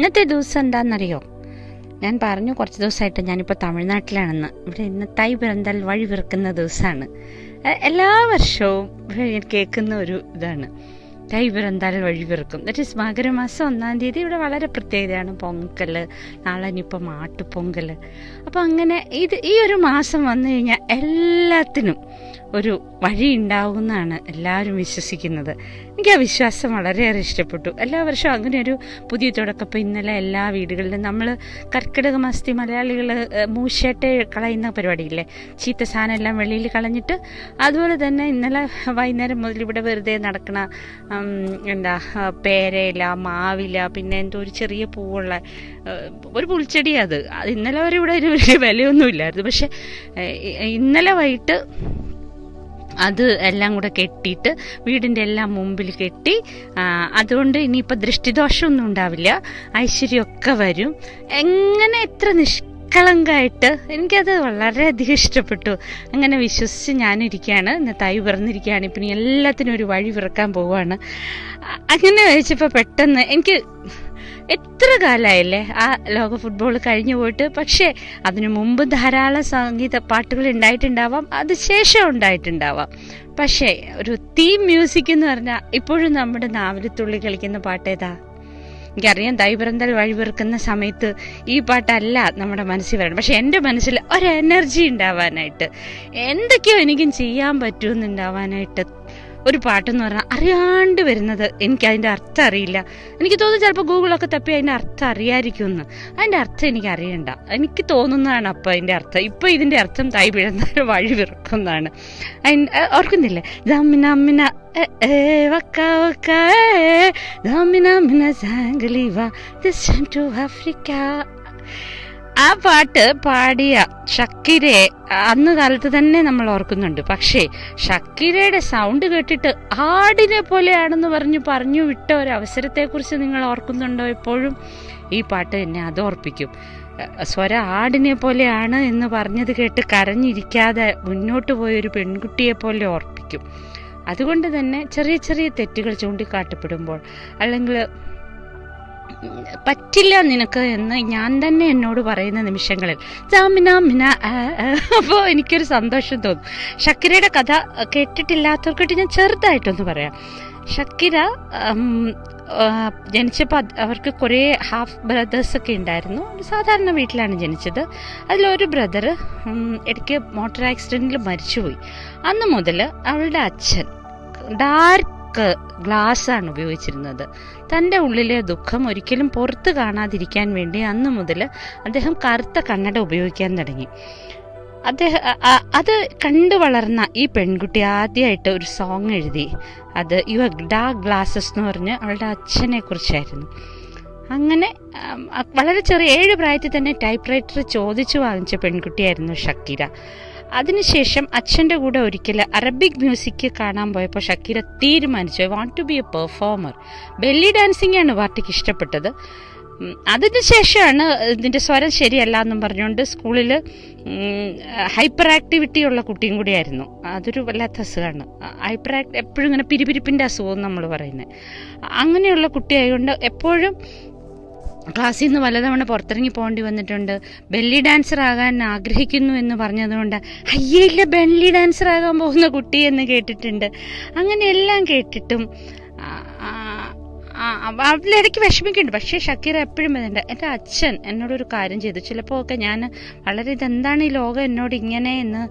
ഇന്നത്തെ ദിവസം എന്താണെന്നറിയോ? ഞാൻ പറഞ്ഞു കുറച്ച് ദിവസമായിട്ട് ഞാനിപ്പോൾ തമിഴ്നാട്ടിലാണെന്ന്. ഇവിടെ ഇന്ന് തൈ പിറന്താൽ വഴി പിറക്കുന്ന ദിവസമാണ്. എല്ലാ വർഷവും ഞാൻ കേൾക്കുന്ന ഒരു ഇതാണ്, തൈ പിറന്താൽ വഴി പിറക്കും. ദാറ്റ് ഈസ് മകരമാസം 1-ാം തീയതി ഇവിടെ വളരെ പ്രത്യേകതയാണ്. പൊങ്കൽ, നാളെ ഇനിയിപ്പോൾ മാട്ടുപൊങ്കൽ. അപ്പോൾ അങ്ങനെ ഈ ഒരു മാസം വന്നു കഴിഞ്ഞാൽ എല്ലാത്തിനും ഒരു വഴി ഉണ്ടാവുമെന്നാണ് എല്ലാവരും വിശ്വസിക്കുന്നത്. എനിക്ക് ആ വിശ്വാസം വളരെയേറെ ഇഷ്ടപ്പെട്ടു. എല്ലാ വർഷവും അങ്ങനെ ഒരു പുതിയ തുടക്കം. ഇപ്പോൾ ഇന്നലെ എല്ലാ വീടുകളിലും നമ്മൾ കർക്കിടക മാസത്തിൽ മലയാളികൾ മൂശേട്ടെ കളയുന്ന പരിപാടിയില്ലേ, ചീത്ത സാധനം എല്ലാം വെളിയിൽ കളഞ്ഞിട്ട്, അതുപോലെ തന്നെ ഇന്നലെ വൈകുന്നേരം മുതൽ ഇവിടെ വെറുതെ നടക്കണ പേരയില, മാവില, പിന്നെ എന്തോ ഒരു ചെറിയ പൂവുള്ള ഒരു പുൽച്ചെടി, അത് ഇന്നലെ വരെ ഇവിടെ ഒരു വലിയ വിലയൊന്നുമില്ലായിരുന്നു. പക്ഷെ ഇന്നലെ വൈകിട്ട് അത് എല്ലാം കൂടെ കെട്ടിയിട്ട് വീടിൻ്റെ എല്ലാം മുമ്പിൽ കെട്ടി. അതുകൊണ്ട് ഇനിയിപ്പോൾ ദൃഷ്ടിദോഷമൊന്നും ഉണ്ടാവില്ല, ഐശ്വര്യമൊക്കെ വരും. എങ്ങനെ എത്ര നിഷ്കളങ്കമായിട്ട്, എനിക്കത് വളരെയധികം ഇഷ്ടപ്പെട്ടു. അങ്ങനെ വിശ്വസിച്ച് ഞാനിരിക്കുകയാണ്. ഇന്ന് തൈ പിറന്നിരിക്കുകയാണ്. ഇപ്പം ഇനി എല്ലാത്തിനും ഒരു വഴി പിറക്കാൻ പോവുകയാണ്. അങ്ങനെ വെച്ചപ്പോൾ പെട്ടെന്ന് എനിക്ക് എത്ര കാലമായില്ലേ ആ ലോക ഫുട്ബോൾ കഴിഞ്ഞു പോയിട്ട്. പക്ഷേ അതിനു മുമ്പ് ധാരാളം സംഗീത പാട്ടുകൾ ഉണ്ടായിട്ടുണ്ടാവാം, അത് ശേഷം ഉണ്ടായിട്ടുണ്ടാവാം. പക്ഷേ ഒരു തീം മ്യൂസിക് എന്ന് പറഞ്ഞാൽ ഇപ്പോഴും നമ്മുടെ നാവിൽ തുള്ളി കളിക്കുന്ന പാട്ടേതാ? എനിക്കറിയാം, തൈ പിറന്താൽ വഴി പിറക്കുന്ന സമയത്ത് ഈ പാട്ടല്ല നമ്മുടെ മനസ്സിൽ വരണം. പക്ഷെ എൻ്റെ മനസ്സിൽ ഒരു എനർജി ഉണ്ടാവാനായിട്ട്, എന്തൊക്കെയോ എനിക്കും ചെയ്യാൻ പറ്റുമെന്നുണ്ടാവാനായിട്ട് ഒരു പാട്ടെന്ന് പറഞ്ഞാൽ അറിയാണ്ട് വരുന്നത്. എനിക്കതിൻ്റെ അർത്ഥം അറിയില്ല. എനിക്ക് തോന്നുന്നു ചിലപ്പോൾ ഗൂഗിളൊക്കെ തപ്പി അതിൻ്റെ അർത്ഥം അറിയാതിരിക്കുമെന്ന്. അതിൻ്റെ അർത്ഥം എനിക്ക് അറിയണ്ട, എനിക്ക് തോന്നുന്നതാണ് അപ്പോൾ അതിൻ്റെ അർത്ഥം. ഇപ്പോൾ ഇതിൻ്റെ അർത്ഥം തൈ പിറന്താൽ വഴി പിറക്കുന്നതാണ്. ഓർക്കുന്നില്ലേ? ദമ്മിന ആഫ്രിക്ക. ആ പാട്ട് പാടിയ ഷക്കീരയെ അന്ന് കാലത്ത് തന്നെ നമ്മൾ ഓർക്കുന്നുണ്ട്. പക്ഷേ ഷക്കീരയുടെ സൗണ്ട് കേട്ടിട്ട് ആടിനെ പോലെയാണെന്ന് പറഞ്ഞു വിട്ട ഒരു അവസരത്തെക്കുറിച്ച് നിങ്ങൾ ഓർക്കുന്നുണ്ടോ? എപ്പോഴും ഈ പാട്ട് എന്നെ അത് ഓർപ്പിക്കും. സ്വര ആടിനെ പോലെയാണ് എന്ന് പറഞ്ഞത് കേട്ട് കരഞ്ഞിരിക്കാതെ മുന്നോട്ട് പോയൊരു പെൺകുട്ടിയെ പോലെ ഓർപ്പിക്കും. അതുകൊണ്ട് തന്നെ ചെറിയ ചെറിയ തെറ്റുകൾ ചൂണ്ടിക്കാട്ടപ്പെടുമ്പോൾ, അല്ലെങ്കിൽ പറ്റില്ല നിനക്ക് എന്ന് ഞാൻ തന്നെ എന്നോട് പറയുന്ന നിമിഷങ്ങളിൽ അപ്പോൾ എനിക്കൊരു സന്തോഷം തോന്നും. ഷക്കീരയുടെ കഥ കേട്ടിട്ടില്ലാത്തവർക്കിട്ട് ഞാൻ ചെറുതായിട്ടൊന്ന് പറയാം. ഷക്കീര ജനിച്ചപ്പോൾ അവർക്ക് കുറേ ഹാഫ് ബ്രദേഴ്സൊക്കെ ഉണ്ടായിരുന്നു. സാധാരണ വീട്ടിലാണ് ജനിച്ചത്. അതിലൊരു ബ്രദർ ഇടയ്ക്ക് മോട്ടോർ ആക്സിഡൻറ്റിൽ മരിച്ചുപോയി. അന്ന് മുതൽ അവളുടെ അച്ഛൻ ഡാർക്ക് ഗ്ലാസ്സാണ് ഉപയോഗിച്ചിരുന്നത്. തൻ്റെ ഉള്ളിലെ ദുഃഖം ഒരിക്കലും പുറത്ത് കാണാതിരിക്കാൻ വേണ്ടി അന്ന് മുതൽ അദ്ദേഹം കറുത്ത കണ്ണട ഉപയോഗിക്കാൻ തുടങ്ങി. അത് കണ്ടു വളർന്ന ഈ പെൺകുട്ടി ആദ്യമായിട്ട് ഒരു സോങ് എഴുതി. അത് യുവർ ഡാർക്ക് ഗ്ലാസസ് എന്ന് പറഞ്ഞ് അവളുടെ അച്ഛനെ കുറിച്ചായിരുന്നു. അങ്ങനെ വളരെ ചെറിയ 7 പ്രായത്തിൽ തന്നെ ടൈപ്പ് റൈറ്റർ ചോദിച്ചു വാങ്ങിച്ച പെൺകുട്ടിയായിരുന്നു ഷക്കീര. അതിനുശേഷം അച്ഛൻ്റെ കൂടെ ഒരിക്കൽ അറബിക് മ്യൂസിക് കാണാൻ പോയപ്പോൾ ഷക്കീര തീരുമാനിച്ചു, I want to be a performer. Belly dancing ആണ് പാർട്ടിക്ക് ഇഷ്ടപ്പെട്ടത്. അതിന് ശേഷമാണ് ഇതിൻ്റെ സ്വരം ശരിയല്ല എന്നും പറഞ്ഞുകൊണ്ട് സ്കൂളിൽ ഹൈപ്പർ ആക്ടിവിറ്റി ഉള്ള കുട്ടിയും കൂടിയായിരുന്നു. അതൊരു വല്ലാത്ത അസുഖമാണ് എപ്പോഴും ഇങ്ങനെ പിരിപിരിപ്പിൻ്റെ അസുഖം നമ്മൾ പറയുന്നത്. അങ്ങനെയുള്ള കുട്ടിയായതുകൊണ്ട് എപ്പോഴും ക്ലാസ്സിൽ നിന്ന് പലതവണ പുറത്തിറങ്ങി പോകേണ്ടി വന്നിട്ടുണ്ട്. ബെല്ലി ഡാൻസർ ആകാൻ ആഗ്രഹിക്കുന്നു എന്ന് പറഞ്ഞതുകൊണ്ട് അയ്യേ ഇല്ല, ബെല്ലി ഡാൻസർ ആകാൻ പോകുന്ന കുട്ടി എന്ന് കേട്ടിട്ടുണ്ട്. അങ്ങനെയെല്ലാം കേട്ടിട്ടും അവളിടയ്ക്ക് വിഷമിക്കുന്നുണ്ട്. പക്ഷേ ഷക്കീര എപ്പോഴും പറയുന്നുണ്ട്, എൻ്റെ അച്ഛൻ എന്നോടൊരു കാര്യം ചെയ്തു. ചിലപ്പോൾ ഒക്കെ ഞാൻ വളരെ ഇതെന്താണ് ഈ ലോകം എന്നോട് ഇങ്ങനെ എന്ന്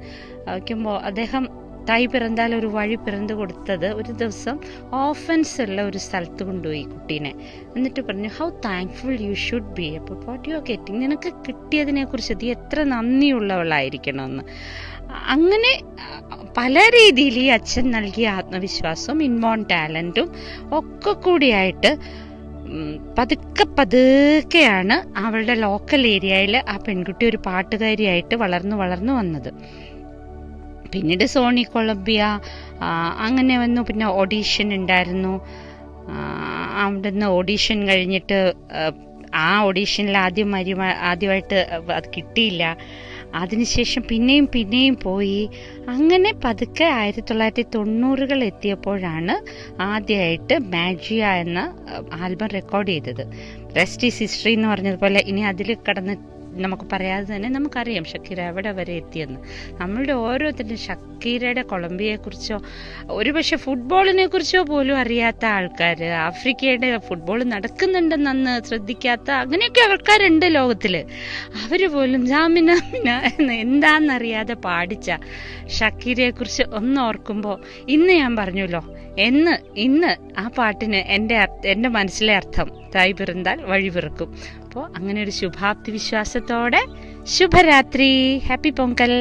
വയ്ക്കുമ്പോൾ അദ്ദേഹം തൈ പിറന്താൽ ഒരു വഴി പിറന്നു കൊടുത്തത് ഒരു ദിവസം ഓഫൻസ് ഉള്ള ഒരു സ്ഥലത്ത് കൊണ്ടുപോയി കുട്ടീനെ. എന്നിട്ട് പറഞ്ഞു, how thankful you should be about what you are getting. നിനക്ക് കിട്ടിയതിനെ കുറിച്ച് നീ എത്ര നന്ദിയുള്ളവളായിരിക്കണമെന്ന്. അങ്ങനെ പല രീതിയിൽ ഈ അച്ഛൻ നൽകിയ ആത്മവിശ്വാസവും ഇൻബോൺ ടാലൻറ്റും ഒക്കെ കൂടിയായിട്ട് പതുക്കെയാണ് അവളുടെ ലോക്കൽ ഏരിയയിൽ ആ പെൺകുട്ടി ഒരു പാട്ടുകാരിയായിട്ട് വളർന്നു വന്നത്. പിന്നീട് സോണി കൊളംബിയ അങ്ങനെ വന്നു. പിന്നെ ഓഡീഷൻ ഉണ്ടായിരുന്നു. അവിടുന്ന് ഓഡീഷൻ കഴിഞ്ഞിട്ട് ആ ഓഡീഷനിൽ ആദ്യമായിട്ട് അത് കിട്ടിയില്ല. അതിനുശേഷം പിന്നെയും പോയി. അങ്ങനെ പതുക്കെ 1990 എത്തിയപ്പോഴാണ് ആദ്യമായിട്ട് മാജിയ എന്ന ആൽബം റെക്കോർഡ് ചെയ്തത്. റെസ്റ്റ് ഈസ് ഹിസ്റ്ററി എന്ന് പറഞ്ഞതുപോലെ ഇനി അതിൽ കടന്ന് നമുക്ക് പറയാതെ തന്നെ നമുക്കറിയാം ഷക്കീര എവിടെ വരെ എത്തിയെന്ന്. നമ്മളുടെ ഓരോരുത്തരും ഷക്കീരയുടെ കൊളംബിയയെക്കുറിച്ചോ ഒരുപക്ഷെ ഫുട്ബോളിനെ കുറിച്ചോ പോലും അറിയാത്ത ആൾക്കാർ, ആഫ്രിക്കയുടെ ഫുട്ബോൾ നടക്കുന്നുണ്ടെന്ന് ശ്രദ്ധിക്കാത്ത അങ്ങനെയൊക്കെ ആൾക്കാരുണ്ട് ലോകത്തിൽ. അവർ പോലും ജാമിന എന്ന് എന്താണെന്നറിയാതെ പാടിച്ച ഷക്കീരയെക്കുറിച്ച് ഒന്ന് ഓർക്കുമ്പോൾ ഇന്ന് ഞാൻ പറഞ്ഞല്ലോ, ഇന്ന് ആ പാട്ടിന് എൻ്റെ മനസ്സിലെ അർത്ഥം തായ് പിറന്താൽ വഴി പിറക്കും. അപ്പോൾ അങ്ങനെ ഒരു ശുഭാപ്തി വിശ്വാസത്തോടെ ശുഭരാത്രി, ഹാപ്പി പൊങ്കൽ.